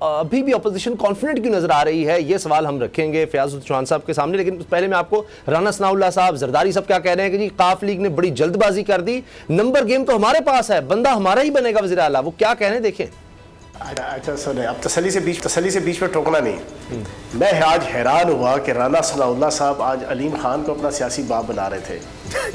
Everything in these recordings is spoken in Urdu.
ابھی بھی اپوزیشن کانفیڈنٹ کیوں نظر آ رہی ہے؟ یہ سوال ہم رکھیں گے فیاض چوہان صاحب کے سامنے، لیکن پہلے میں آپ کو رانا ثناء اللہ صاحب، زرداری صاحب کیا کہہ رہے ہیں کہ جی قاف لیگ نے بڑی جلد بازی کر دی، نمبر گیم تو ہمارے پاس ہے، بندہ ہمارا ہی بنے گا وزیر اعلیٰ، وہ کیا کہہ رہے ہیں دیکھیں۔ اچھا سنیں، اب تسلی سے بیچ میں ٹوکنا نہیں۔ میں آج حیران ہوا کہ رانا ثناء اللہ صاحب آج علیم خان کو اپنا سیاسی باپ بنا رہے تھے،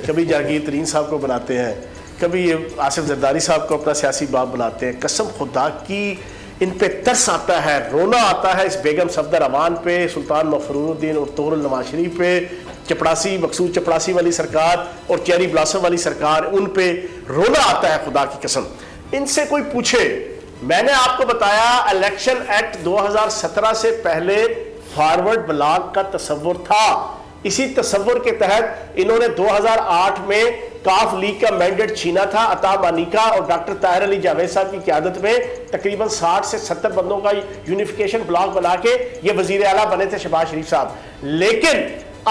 کبھی جہانگیر ترین صاحب کو بناتے ہیں، کبھی آصف زرداری صاحب کو اپنا سیاسی باپ بناتے ہیں۔ قسم خدا کی ان پہ ترس آتا ہے، رونا آتا ہے اس بیگم صفدر امان پہ، سلطان مفرور الدین اور طور النواز شریف پہ، چپڑاسی مقصود چپڑاسی والی سرکار اور چیری بلاسم والی سرکار، ان پہ رونا آتا ہے خدا کی قسم۔ ان سے کوئی پوچھے، میں نے آپ کو بتایا الیکشن ایکٹ 2017 سے پہلے فارورڈ بلاک کا تصور تھا، اسی تصور کے تحت انہوں نے 2008 میں کاف لیگ کا مینڈیٹ چھینا تھا عطا مانی کا، اور ڈاکٹر طاہر علی جاوید صاحب کی قیادت میں تقریباً 60 سے 70 بندوں کا یونیفیکیشن بلاک بنا کے یہ وزیر اعلیٰ بنے تھے شہباز شریف صاحب۔ لیکن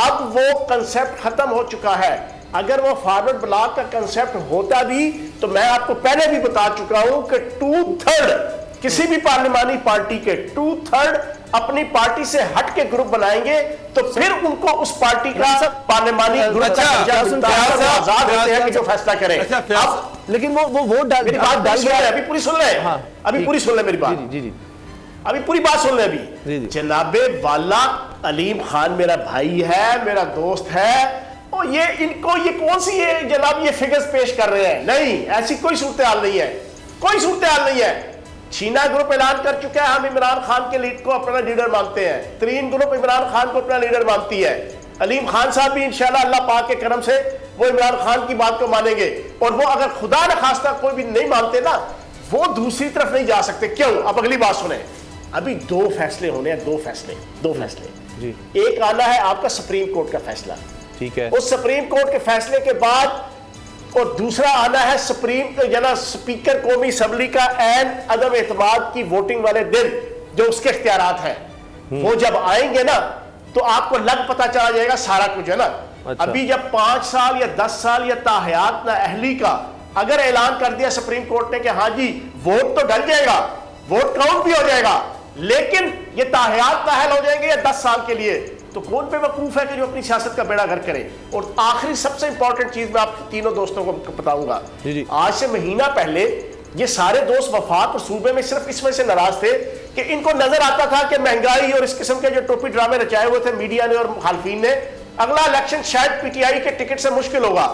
اب وہ کنسپٹ ختم ہو چکا ہے۔ اگر وہ فارورڈ بلاک کا کنسپٹ ہوتا بھی تو میں آپ کو پہلے بھی بتا چکا ہوں کہ 2/3 کسی بھی پارلیمانی پارٹی کے 2/3 اپنی پارٹی سے ہٹ کے گروپ بنائیں گے تو پھر ان کو اس پارٹی کا پارلیمانی گروپ آزاد ہوتے ہیں کہ جو فیصلہ کریں۔ لیکن وہ ووٹ ڈال گیا، ابھی پوری سن لیں، ابھی پوری سن لیں میری بات، ابھی پوری بات سن لیں ابھی۔ جناب والا علیم خان میرا بھائی ہے، میرا دوست ہے، اور یہ ان کو یہ کون سی یہ جناب یہ فگرز پیش کر رہے ہیں؟ نہیں، ایسی کوئی صورتحال نہیں ہے، کوئی صورتحال نہیں ہے۔ چھینا گروپ اعلان کر چکا ہے ہم عمران خان کے لیڈ کو اپنا لیڈر مانتے ہیں، ترین گروپ عمران خان کو اپنا لیڈر مانتی ہے، علیم خان صاحب بھی انشاءاللہ اللہ پاک کے کرم سے وہ عمران خان کی بات کو مانیں گے، اور وہ اگر خدا نخواستہ کوئی بھی نہیں مانتے نا وہ دوسری طرف نہیں جا سکتے۔ کیوں؟ اب اگلی بات سنیں، ابھی دو فیصلے ہونے ہیں، دو فیصلے ایک آنا ہے آپ کا سپریم کورٹ کا فیصلہ، ٹھیک ہے، اس سپریم کورٹ کے فیصلے کے بعد، اور دوسرا آنا ہے سپیکر قومی اسمبلی کا عین عدم اعتماد کی ووٹنگ والے دن جو اس کے اختیارات ہیں، وہ جب آئیں گے نا تو آپ کو لگ پتا چلا جائے گا سارا کچھ، ہے نا۔ ابھی جب 5 سال یا 10 سال یا تاحیات نااہلی کا اگر اعلان کر دیا سپریم کورٹ نے کہ ہاں جی ووٹ تو ڈل جائے گا، ووٹ کاؤنٹ بھی ہو جائے گا، لیکن یہ تاحیات نااہل ہو جائیں گے یا 10 سال کے لیے، تو کون پہ وقوف ہے کہ جو اپنی سیاست کا بیڑا گھر کرے۔ اور آخری سب سے امپورٹنٹ چیز میں آپ تینوں دوستوں کو بتاؤں گا، آج سے مہینہ پہلے یہ سارے دوست وفاق اور صوبے میں صرف اس وجہ سے ناراض تھے کہ ان کو نظر آتا تھا کہ مہنگائی اور اس قسم کے جو ٹوپی ڈرامے رچائے ہوئے تھے میڈیا نے اور مخالفین نے، اگلا الیکشن شاید پی ٹی آئی کے ٹکٹ سے مشکل ہوگا۔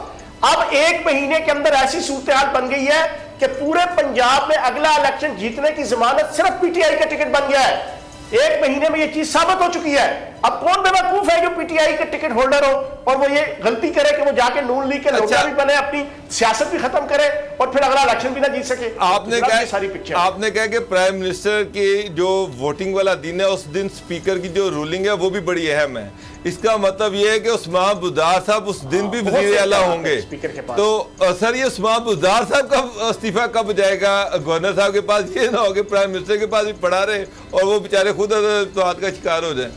اب 1 مہینے کے اندر ایسی صورتحال بن گئی ہے کہ پورے پنجاب میں اگلا الیکشن جیتنے کی ضمانت صرف پی ٹی آئی کا ٹکٹ بن گیا ہے۔ 1 مہینے میں یہ چیز ثابت ہو چکی ہے۔ اب کون بے وقوف ہے جو پی ٹی آئی کے ٹکٹ ہولڈر ہو اور وہ یہ غلطی کرے کہ وہ جا کے نون لیگ کے لوگوں بھی بنے، اپنی سیاست بھی ختم کرے اور پھر اگلا الیکشن بھی نہ جیت سکے۔ آپ نے کہا کہ پرائم منسٹر کی جو ووٹنگ والا دن ہے اس دن سپیکر کی جو رولنگ ہے وہ بھی بڑی اہم ہے، اس کا مطلب یہ ہے کہ عثمان بزدار صاحب اس دن بھی وزیر اعلیٰ ہوں گے، تو سر یہ عثمان بزدار صاحب کا استعفیٰ کب جائے گا گورنر صاحب کے پاس؟ یہ نہ ہو کہ پرائم منسٹر کے پاس بھی پڑھا رہے اور وہ بیچارے خود اعتماد کا شکار ہو جائیں۔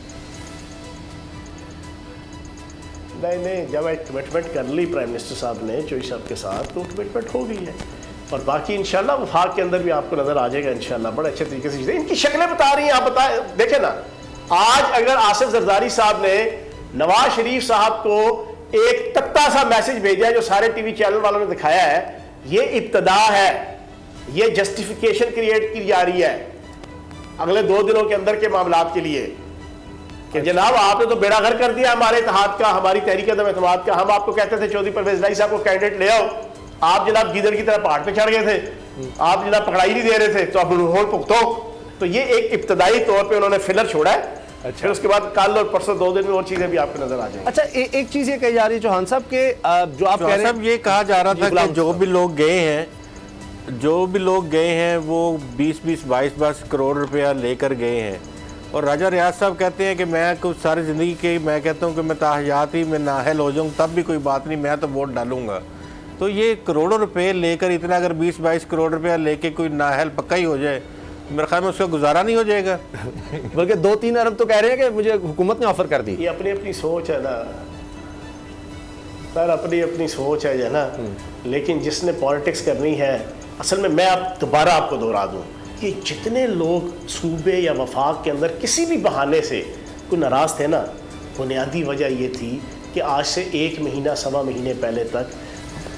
نہیں، جب ایک کمٹمنٹ کر لی پرائم منسٹر صاحب نے چوئی صاحب کے ساتھ تو کمٹمنٹ ہو گئی ہے، اور باقی انشاءاللہ وفاق کے اندر بھی آپ کو نظر آ جائے گا انشاءاللہ بڑے اچھے طریقے سے۔ ان کی شکلیں بتا رہی ہیں، آپ دیکھیں نا، آج اگر آصف زرداری صاحب نے نواز شریف صاحب کو ایک تتا سا میسج بھیجا ہے جو سارے ٹی وی چینل والوں نے دکھایا ہے، یہ ابتدا ہے، یہ جسٹیفیکیشن کریٹ کی جا رہی ہے اگلے 2 دنوں کے اندر کے معاملات کے لیے کہ جناب آپ نے تو بیڑا گھر کر دیا ہمارے اتحاد کا، ہماری تحریک عدم اعتماد کا۔ ہم آپ کو کہتے تھے چودھری پرویز الہی صاحب کو کینڈیڈیٹ لے آؤ، آپ جناب گیدڑ کی طرح پہاڑ پہ چڑھ گئے تھے، آپ جناب پکڑائی نہیں دے رہے تھے، تو اب رول بھگتو۔ تو یہ ایک ابتدائی طور پہ انہوں نے فلر چھوڑا ہے، پھر اس کے بعد کل اور پرسوں 2 دن میں اور چیزیں بھی آپ کو نظر آ جائیں۔ اچھا ایک چیز یہ کہی جا رہی ہے چوہان صاحب کہ جو آپ کہہ رہے ہیں، یہ کہا جا رہا تھا کہ جو بھی لوگ گئے ہیں وہ 20-22 کروڑ روپیہ لے کر گئے ہیں، اور راجہ ریاض صاحب کہتے ہیں کہ میں ساری زندگی کے میں کہتا ہوں کہ میں تاحیات ہی میں نااہل ہو جاؤں تب بھی کوئی بات نہیں، میں تو ووٹ ڈالوں گا۔ تو یہ کروڑوں روپے لے کر اتنا اگر 20-22 کروڑ روپیہ لے کے کوئی نااہل پکا ہی ہو جائے، میرے خیال میں اس کا گزارا نہیں ہو جائے گا، بلکہ 2-3 ارب تو کہہ رہے ہیں کہ مجھے حکومت نے آفر کر دی۔ یہ اپنی سوچ ہے نا سر، اپنی سوچ ہے نا، لیکن جس نے پالیٹکس کرنی ہے، اصل میں اب دوبارہ آپ کو دہرا دوں کہ جتنے لوگ صوبے یا وفاق کے اندر کسی بھی بہانے سے کوئی ناراض تھے نا، بنیادی وجہ یہ تھی کہ آج سے 1 مہینہ 1.25 مہینے پہلے تک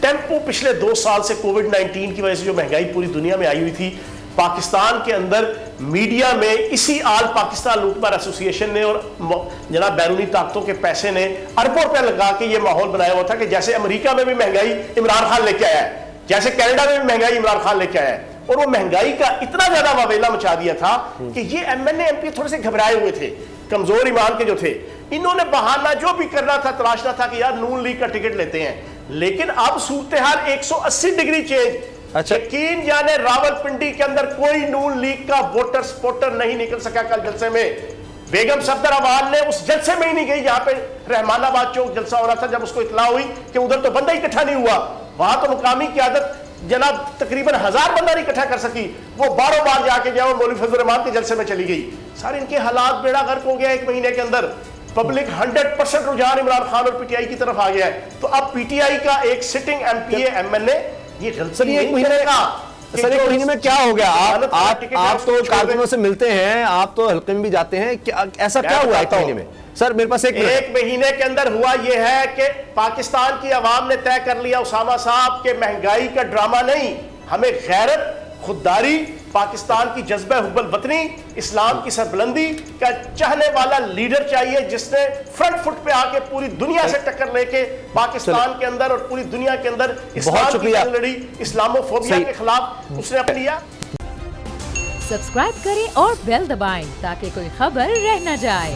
ٹیمپو پچھلے 2 سال سے کووڈ-19 کی وجہ سے جو مہنگائی پوری دنیا میں آئی ہوئی تھی، پاکستان کے اندر میڈیا میں اسی آل پاکستان لوٹ مار ایسوسی ایشن نے اور جناب بیرونی طاقتوں کے پیسے نے اربوں روپے لگا کے یہ ماحول بنایا ہوا تھا کہ جیسے امریکہ میں بھی مہنگائی عمران خان لے کے آیا ہے، جیسے کینیڈا میں بھی مہنگائی عمران خان لے کے آیا ہے، اور وہ مہنگائی کا اتنا زیادہ واویلا مچا دیا تھا کہ یہ M N A M P تھوڑے سے گھبرائے ہوئے تھے، کمزور ایمان کے جو تھے، انہوں نے بہانہ جو بھی کرنا تھا تلاشنا تھا کہ یار نون لیگ کا ٹکٹ لیتے ہیں، لیکن اب صورتحال 180 ڈگری چینج. اچھا یقین جانے راول پنڈی کے اندر کوئی نون لیگ کا ووٹر سپورٹر نہیں نکل سکا کل جلسے میں. بیگم صفدر اول نے اس جلسے میں ہی نہیں گئی جہاں پہ رحمان آباد چوک جلسہ ہو رہا تھا. جب اس کو اطلاع ہوئی کہ ادھر تو بندہ ہی اکٹھا نہیں ہوا, وہاں تو مقامی قیادت جناب تقریباً 1000 بندہ نہیں اکٹھا کر سکی, وہ باروں بار جا کے جاؤ مولوی فضل الرحمان کے جلسے میں چلی گئی. سارے ان کے حالات بیڑا غرق ہو گیا 1 مہینے کے اندر. پبلک 100% رجحان عمران خان اور پی ٹی آئی کی طرف آ گیا ہے. تو اب پی ٹی آئی کا ایک سٹنگ ایم پی اے ایم این اے یہ غلطی نہیں کرے گا. سر 1 مہینے میں کیا ہو گیا؟ آپ تو کارکنوں سے ملتے ہیں, آپ تو حلقے میں بھی جاتے ہیں, ایسا کیا ہوا 1 مہینے میں؟ سر میرے پاس 1 مہینے کے اندر ہوا یہ ہے کہ پاکستان کی عوام نے طے کر لیا اسامہ صاحب کہ مہنگائی کا ڈرامہ نہیں, ہمیں غیرت, خودداری, پاکستان کی جذبہ حب الوطنی, اسلام کی سربلندی کا چاہنے والا لیڈر چاہیے جس نے فرنٹ فٹ پہ آ کے پوری دنیا سے ٹکر لے کے پاکستان کے اندر اور پوری دنیا کے اندر اسلام کی جنگ لڑی, اسلامو فوبیا کے خلاف اس نے اپنا لیا. سبسکرائب کریں اور بیل دبائیں تاکہ کوئی خبر رہ نہ جائے.